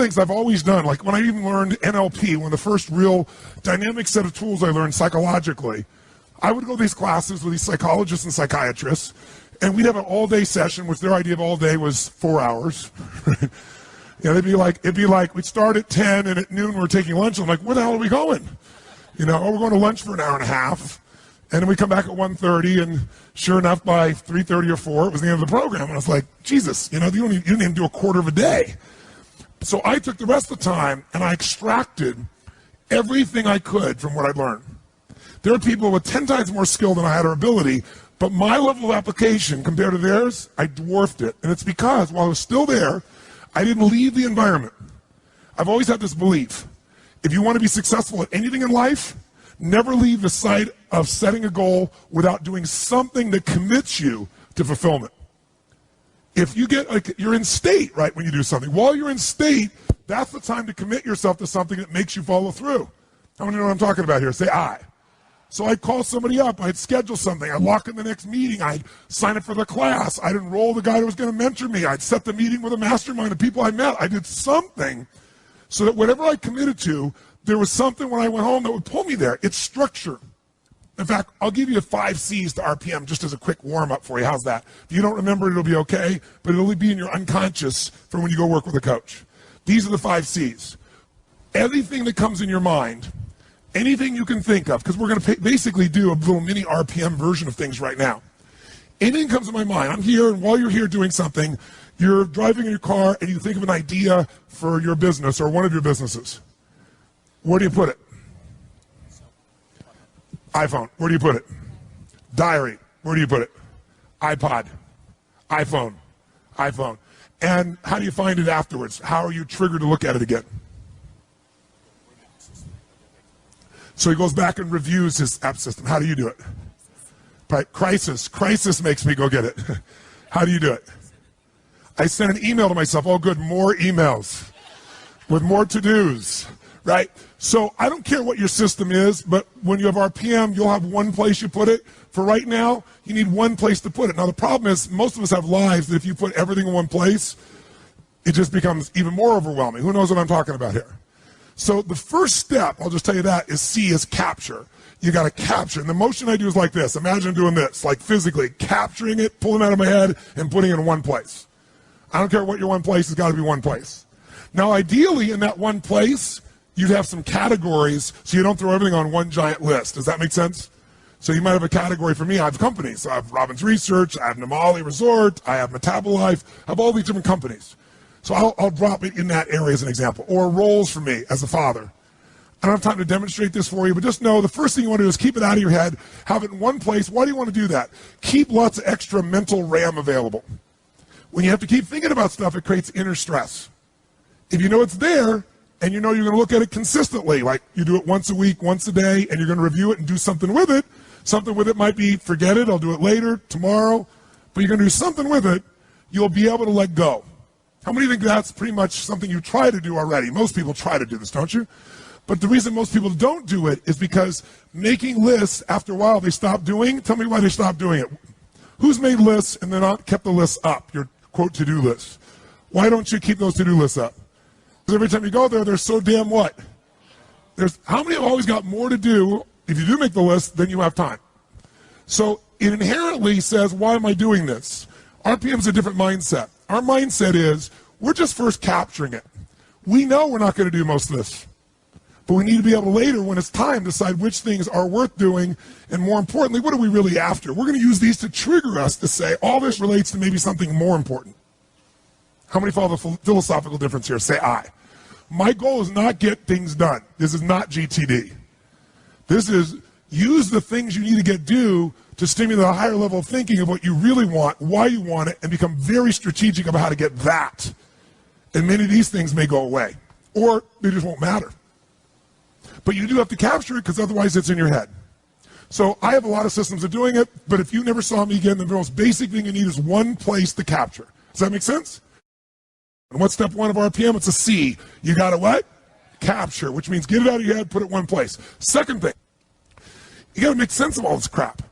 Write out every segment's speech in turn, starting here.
things I've always done, like when I even learned NLP, one of the first real dynamic set of tools I learned psychologically, I would go to these classes with these psychologists and psychiatrists, and we'd have an all-day session, which their idea of all day was 4 hours. You know, it'd be like we'd start at 10, and at noon we're taking lunch. I'm like, where the hell are we going? You know, we're going to lunch for an hour and a half, and then we come back at 1:30, and sure enough, by 3:30 or 4, it was the end of the program. And I was like, Jesus, you know, you didn't even do a quarter of a day. So I took the rest of the time, and I extracted everything I could from what I'd learned. There are people with 10 times more skill than I had or ability, but my level of application compared to theirs, I dwarfed it. And it's because while I was still there, I didn't leave the environment. I've always had this belief. If you want to be successful at anything in life, never leave the sight of setting a goal without doing something that commits you to fulfillment. If you get, like, you're in state, right, when you do something. While you're in state, that's the time to commit yourself to something that makes you follow through. How many know what I'm talking about here? Say I. So I'd call somebody up, I'd schedule something, I'd lock in the next meeting, I'd sign up for the class, I'd enroll the guy who was going to mentor me, I'd set the meeting with a mastermind of people I met. I did something so that whatever I committed to, there was something when I went home that would pull me there. It's structure. In fact, I'll give you 5 C's to RPM just as a quick warm-up for you. How's that? If you don't remember it, it'll be okay, but it'll be in your unconscious for when you go work with a coach. These are the 5 C's. Everything that comes in your mind, anything you can think of, because we're going to basically do a little mini RPM version of things right now. Anything comes to my mind. I'm here, and while you're here doing something, you're driving in your car, and you think of an idea for your business or one of your businesses. Where do you put it? iPhone. Where do you put it? Diary. Where do you put it? iPod. iPhone. iPhone. And how do you find it afterwards? How are you triggered to look at it again? So he goes back and reviews his app system. How do you do it? Right. Crisis. Crisis makes me go get it. How do you do it? I send an email to myself. Oh, good. More emails with more to-dos. Right? So I don't care what your system is, but when you have RPM, you'll have one place you put it. For right now, you need one place to put it. Now, the problem is most of us have lives that if you put everything in one place, it just becomes even more overwhelming. Who knows what I'm talking about here? So the first step, I'll just tell you that, is C, is capture. You got to capture. And the motion I do is like this. Imagine doing this, like physically capturing it, pulling it out of my head, and putting it in one place. I don't care what your one place, it's got to be one place. Now, ideally, in that one place, you'd have some categories so you don't throw everything on one giant list. Does that make sense? So you might have a category. For me, I have companies. So I have Robbins Research, I have Namali Resort, I have Metabolife, I have all these different companies. So I'll drop it in that area as an example. Or roles for me as a father. I don't have time to demonstrate this for you, but just know the first thing you want to do is keep it out of your head, have it in one place. Why do you want to do that? Keep lots of extra mental RAM available. When you have to keep thinking about stuff, it creates inner stress. If you know it's there, and you know you're going to look at it consistently, like you do it once a week, once a day, and you're going to review it and do something with it. Something with it might be, forget it, I'll do it later, tomorrow, but you're going to do something with it, you'll be able to let go. How many think that's pretty much something you try to do already? Most people try to do this, don't you? But the reason most people don't do it is because making lists, after a while, they stop doing. Tell me why they stop doing it. Who's made lists and then not kept the lists up, your, quote, to-do lists? Why don't you keep those to-do lists up? Because every time you go there, they're so damn what? How many have always got more to do, if you do make the list, than you have time? So it inherently says, why am I doing this? RPM is a different mindset. Our mindset is, we're just first capturing it. We know we're not going to do most of this. But we need to be able to later, when it's time, decide which things are worth doing, and more importantly, what are we really after? We're going to use these to trigger us to say, all this relates to maybe something more important. How many follow the philosophical difference here? Say I. My goal is not get things done. This is not GTD. This is use the things you need to get due to stimulate a higher level of thinking of what you really want, why you want it, and become very strategic about how to get that. And many of these things may go away, or they just won't matter. But you do have to capture it, because otherwise it's in your head. So I have a lot of systems of doing it, but if you never saw me again, the most basic thing you need is one place to capture. Does that make sense? And what's step 1 of RPM? It's a C. You got to what? Capture, which means get it out of your head, put it one place. Second thing, you got to make sense of all this crap.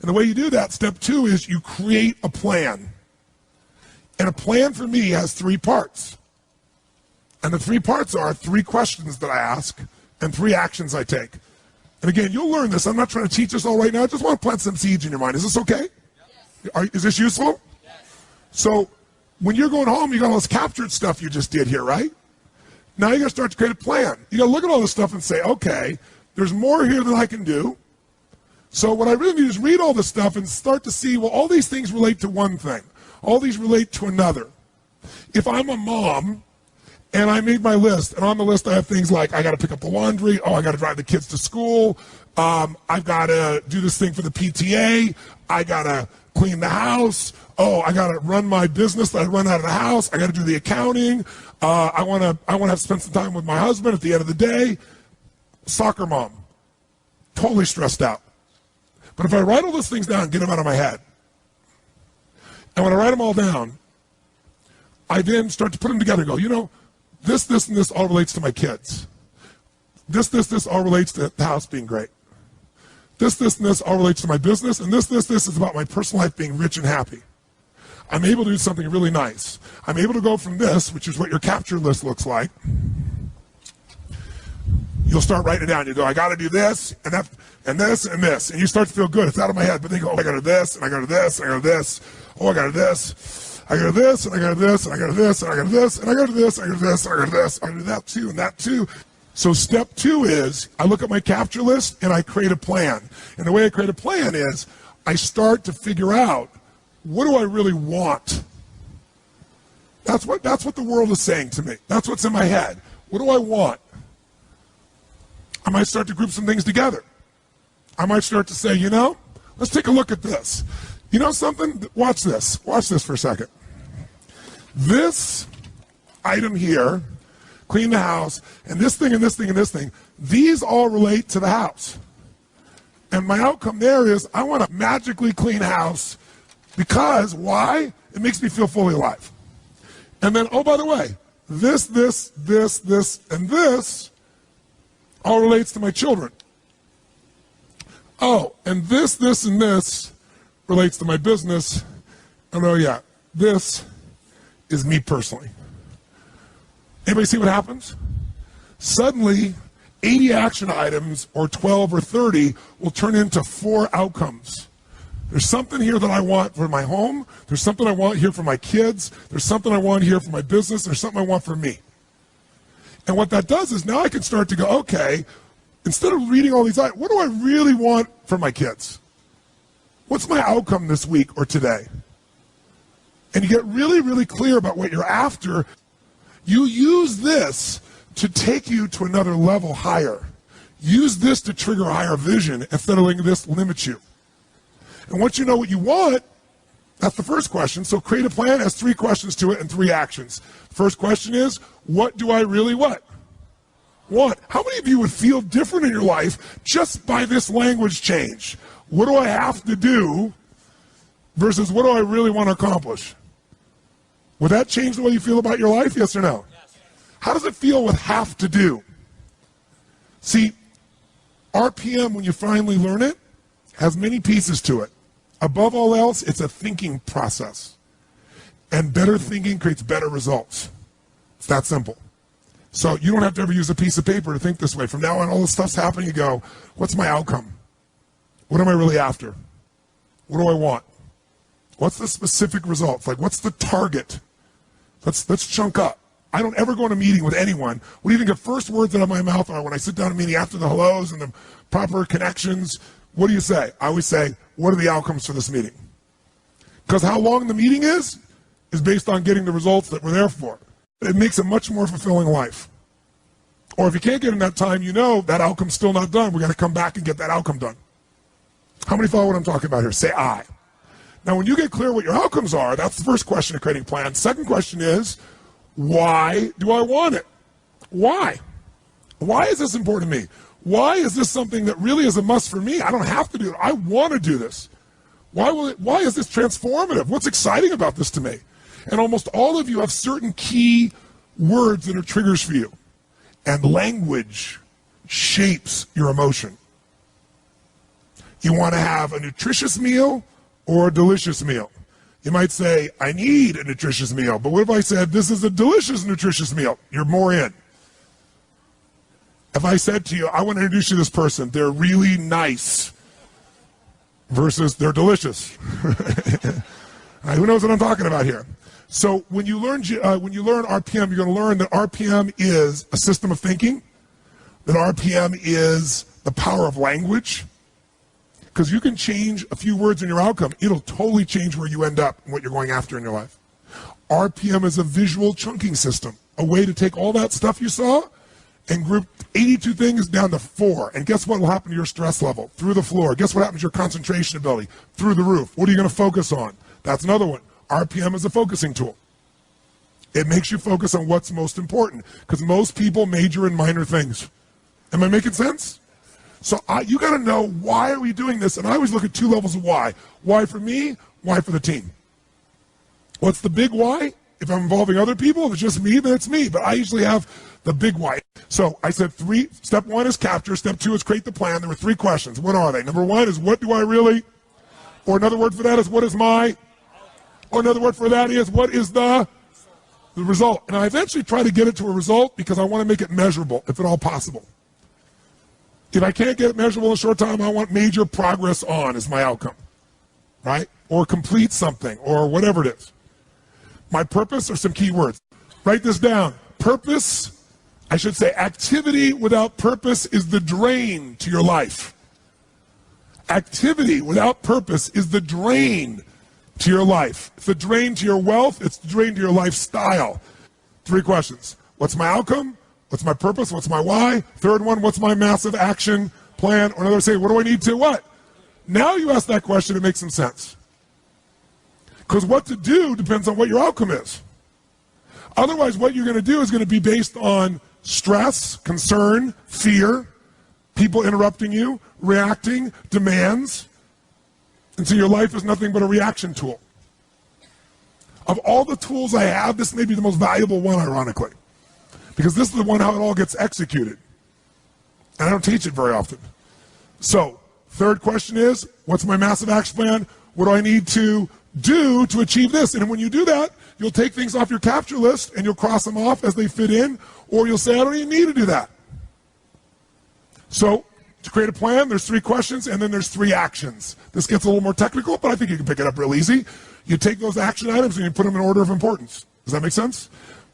And the way you do that, step 2, is you create a plan. And a plan for me has 3 parts. And the 3 parts are 3 questions that I ask and 3 actions I take. And again, you'll learn this. I'm not trying to teach this all right now. I just want to plant some seeds in your mind. Is this okay? Yes. Is this useful? Yes. So when you're going home, you got all this captured stuff you just did here, right? Now you got to start to create a plan. You got to look at all this stuff and say, okay, there's more here than I can do. So what I really need is read all this stuff and start to see, well, all these things relate to one thing. All these relate to another. If I'm a mom and I made my list, and on the list I have things like I got to pick up the laundry, I got to drive the kids to school, I've got to do this thing for the PTA, I got to clean the house, I got to run my business that I run out of the house, I got to do the accounting, I want to have to spend some time with my husband at the end of the day. Soccer mom, totally stressed out. But if I write all those things down and get them out of my head, and when I write them all down, I then start to put them together and go, you know, this, and this all relates to my kids. This all relates to the house being great. This, and this all relates to my business. And this is about my personal life being rich and happy. I'm able to do something really nice. I'm able to go from this, which is what your capture list looks like. You'll start writing it down. You go, I got to do this, and that, and this, and this. And you start to feel good. It's out of my head. But then you go, I got to do this, and I got to do this, and I got to do this. I got to do this. I got to do this, and I got to do this, and I got to do this, and I got to do this, and I got to do this, and I got to do this, and I got to do this. I got to do that too, and that too. So step 2 is I look at my capture list and I create a plan. And the way I create a plan is I start to figure out, what do I really want? That's what the world is saying to me. That's what's in my head. What do I want? I might start to group some things together. I might start to say, you know, let's take a look at this. You know something? Watch this. Watch this for a second. This item here, clean the house, and this thing, and this thing, and this thing, these all relate to the house. And my outcome there is I want a magically clean house because, why? It makes me feel fully alive. And then, oh, by the way, this, and this all relates to my children. Oh, and this, and this relates to my business. And oh yeah, this is me personally. Anybody see what happens? Suddenly, 80 action items or 12 or 30 will turn into 4 outcomes. There's something here that I want for my home. There's something I want here for my kids. There's something I want here for my business. There's something I want for me. And what that does is now I can start to go, okay, instead of reading all these items, what do I really want for my kids? What's my outcome this week or today? And you get really, really clear about what you're after. You use this to take you to another level higher. Use this to trigger a higher vision instead of letting this limit you. And once you know what you want, that's the first question. So create a plan has 3 questions to it and 3 actions. First question is, what do I really want? How many of you would feel different in your life just by this language change? What do I have to do versus what do I really want to accomplish? Would that change the way you feel about your life, yes or no? Yes. How does it feel with have to do? See, RPM, when you finally learn it, has many pieces to it. Above all else, it's a thinking process. And better thinking creates better results. It's that simple. So you don't have to ever use a piece of paper to think this way. From now on, all this stuff's happening, you go, what's my outcome? What am I really after? What do I want? What's the specific results? Like, what's the target? Let's chunk up. I don't ever go in a meeting with anyone. What do you think the first words out of my mouth are when I sit down in a meeting after the hellos and the proper connections? What do you say? I always say, what are the outcomes for this meeting? Because how long the meeting is based on getting the results that we're there for. It makes a much more fulfilling life. Or if you can't get in that time, you know that outcome's still not done. We got to come back and get that outcome done. How many follow what I'm talking about here? Say I. Now, when you get clear what your outcomes are, that's the first question of creating a plan. Second question is, why do I want it? Why? Why is this important to me? Why is this something that really is a must for me? I don't have to do it. I want to do this. Why is this transformative? What's exciting about this to me? And almost all of you have certain key words that are triggers for you. And language shapes your emotion. You want to have a nutritious meal or a delicious meal. You might say, I need a nutritious meal. But what if I said, this is a delicious, nutritious meal? You're more in. If I said to you, I want to introduce you to this person, they're really nice, versus they're delicious. Who knows what I'm talking about here? So when you learn RPM, you're going to learn that RPM is a system of thinking, that RPM is the power of language, because you can change a few words in your outcome. It'll totally change where you end up and what you're going after in your life. RPM is a visual chunking system, a way to take all that stuff you saw and group 82 things down to 4. And guess what will happen to your stress level? Through the floor. Guess what happens to your concentration ability? Through the roof. What are you going to focus on? That's another one. RPM is a focusing tool. It makes you focus on what's most important, because most people major in minor things. Am I making sense? So you got to know, why are we doing this? And I always look at 2 levels of why. Why for me? Why for the team? What's the big why? If I'm involving other people, if it's just me, then it's me. But I usually have the big why. So I said 3. Step 1 is capture. Step 2 is create the plan. There were 3 questions. What are they? Number 1 is, what do I really? Or another word for that is, what is my? Or another word for that is, what is the result? And I eventually try to get it to a result because I want to make it measurable, if at all possible. If I can't get it measurable in a short time, I want major progress on as my outcome, right? Or complete something, or whatever it is. My purpose are some key words. Write this down. Purpose, I should say, activity without purpose is the drain to your life. Activity without purpose is the drain to your life. It's the drain to your wealth. It's the drain to your lifestyle. 3 questions. What's my outcome? What's my purpose? What's my why? Third one, what's my massive action plan? Or another, say, what do I need to what? Now you ask that question, it makes some sense. Because what to do depends on what your outcome is. Otherwise, what you're going to do is going to be based on stress, concern, fear, people interrupting you, reacting, demands. And so your life is nothing but a reaction tool. Of all the tools I have, this may be the most valuable one, ironically. Because this is the one how it all gets executed. And I don't teach it very often. So, third question is, what's my massive action plan? What do I need to do to achieve this? And when you do that, you'll take things off your capture list and you'll cross them off as they fit in, or you'll say, I don't even need to do that. So, to create a plan, there's 3 questions, and then there's 3 actions. This gets a little more technical, but I think you can pick it up real easy. You take those action items and you put them in order of importance. Does that make sense?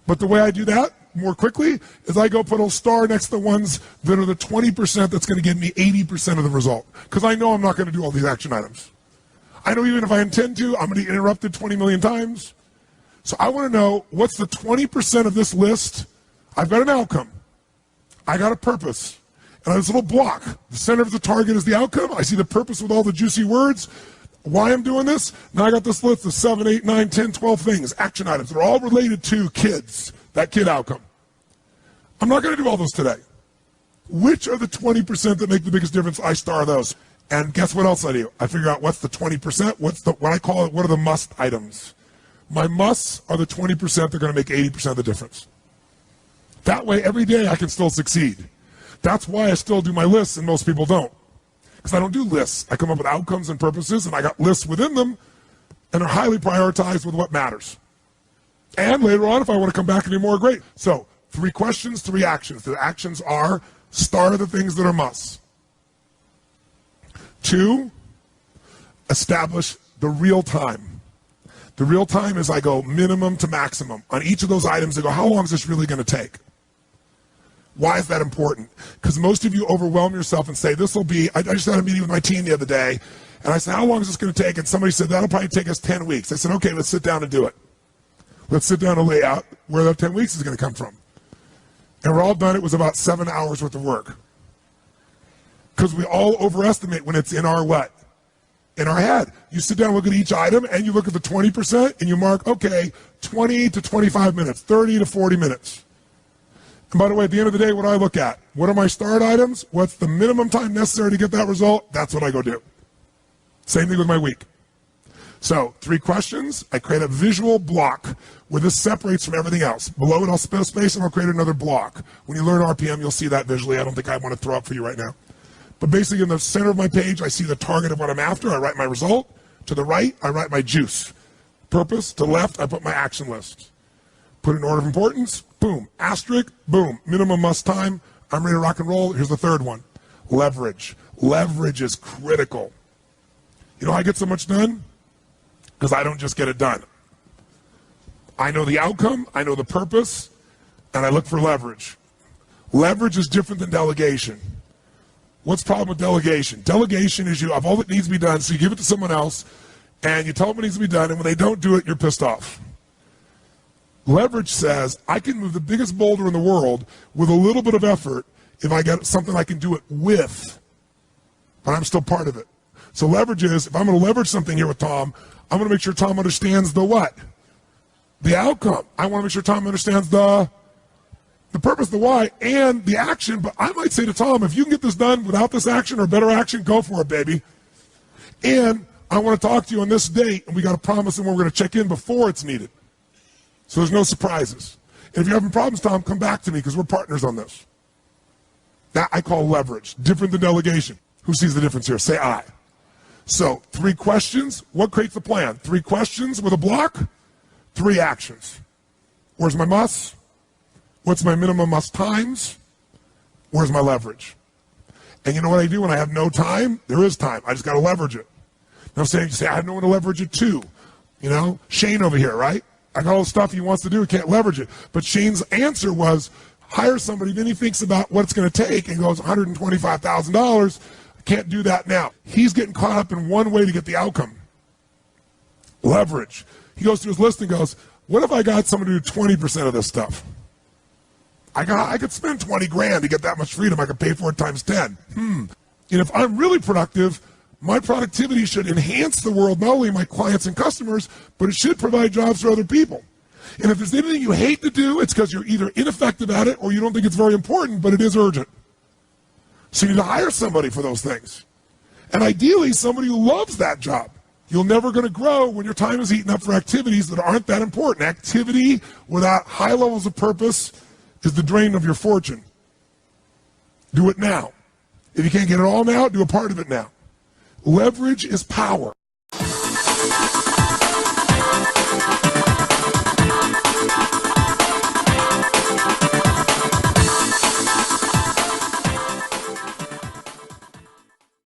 But the way I do that more quickly is I go put a star next to the ones that are the 20% that's going to give me 80% of the result. Because I know I'm not going to do all these action items. I know even if I intend to, I'm going to get interrupted 20 million times. So I want to know, what's the 20% of this list? I've got an outcome. I got a purpose. And I have this little block. The center of the target is the outcome. I see the purpose with all the juicy words. Why I'm doing this? Now I got this list of 7, 8, 9, 10, 12 things, action items. They're all related to kids, that kid outcome. I'm not going to do all those today. Which are the 20% that make the biggest difference? I star those. And guess what else I do? I figure out what's the 20%, what I call it, what are the must items. My musts are the 20% that are going to make 80% of the difference. That way, every day I can still succeed. That's why I still do my lists and most people don't. Because I don't do lists. I come up with outcomes and purposes, and I got lists within them, and they're highly prioritized with what matters. And later on, if I want to come back and do more, great. So, 3 questions, 3 actions. The actions are, star the things that are musts. 2, establish the real time. The real time is I go minimum to maximum. On each of those items, I go, how long is this really going to take? Why is that important? Because most of you overwhelm yourself and say, this will be, I just had a meeting with my team the other day, and I said, how long is this going to take? And somebody said, that'll probably take us 10 weeks. I said, okay, let's sit down and do it. Let's sit down and lay out where that 10 weeks is going to come from. And we're all done. It was about 7 hours worth of work. Because we all overestimate when it's in our what? In our head. You sit down and look at each item, and you look at the 20%, and you mark, okay, 20 to 25 minutes, 30 to 40 minutes. And by the way, at the end of the day, what do I look at? What are my start items? What's the minimum time necessary to get that result? That's what I go do. Same thing with my week. So, 3 questions. I create a visual block where this separates from everything else. Below it, I'll split a space and I'll create another block. When you learn RPM, you'll see that visually. I don't think I want to throw up for you right now. But basically, in the center of my page, I see the target of what I'm after. I write my result. To the right, I write my juice. purpose. To the left, I put my action list. Put it in order of importance, boom. Asterisk, boom. Minimum must time, I'm ready to rock and roll. Here's the third one, leverage. Leverage is critical. You know how I get so much done? Because I don't just get it done. I know the outcome, I know the purpose, and I look for leverage. Leverage is different than delegation. What's the problem with delegation? Delegation is you have all that needs to be done, so you give it to someone else, and you tell them what needs to be done, and when they don't do it, you're pissed off. Leverage says, I can move the biggest boulder in the world with a little bit of effort if I get something I can do it with, but I'm still part of it. So leverage is, if I'm going to leverage something here with Tom, I'm going to make sure Tom understands the what? The outcome. I want to make sure Tom understands the purpose, the why, and the action. But I might say to Tom, if you can get this done without this action or better action, go for it, baby. And I want to talk to you on this date, and we got to promise him we're going to check in before it's needed. So there's no surprises. And if you're having problems, Tom, come back to me because we're partners on this. That I call leverage, different than delegation. Who sees the difference here? Say I. So 3 questions. What creates the plan? 3 questions with a block, 3 actions. Where's my must? What's my minimum must times? Where's my leverage? And you know what I do when I have no time? There is time. I just got to leverage it. Now I'm saying, you say, I have no one to leverage it to. You know, Shane over here, right? I got all the stuff he wants to do. He can't leverage it. But Shane's answer was, hire somebody. Then he thinks about what it's going to take and goes, $125,000. I can't do that now. He's getting caught up in one way to get the outcome. Leverage. He goes through his list and goes, what if I got someone to do 20% of this stuff? I could spend 20 grand to get that much freedom. I could pay for it times 10. And if I'm really productive, my productivity should enhance the world, not only my clients and customers, but it should provide jobs for other people. And if there's anything you hate to do, it's because you're either ineffective at it or you don't think it's very important, but it is urgent. So you need to hire somebody for those things. And ideally, somebody who loves that job. You're never going to grow when your time is eaten up for activities that aren't that important. Activity without high levels of purpose is the drain of your fortune. Do it now. If you can't get it all now, do a part of it now. Leverage is power.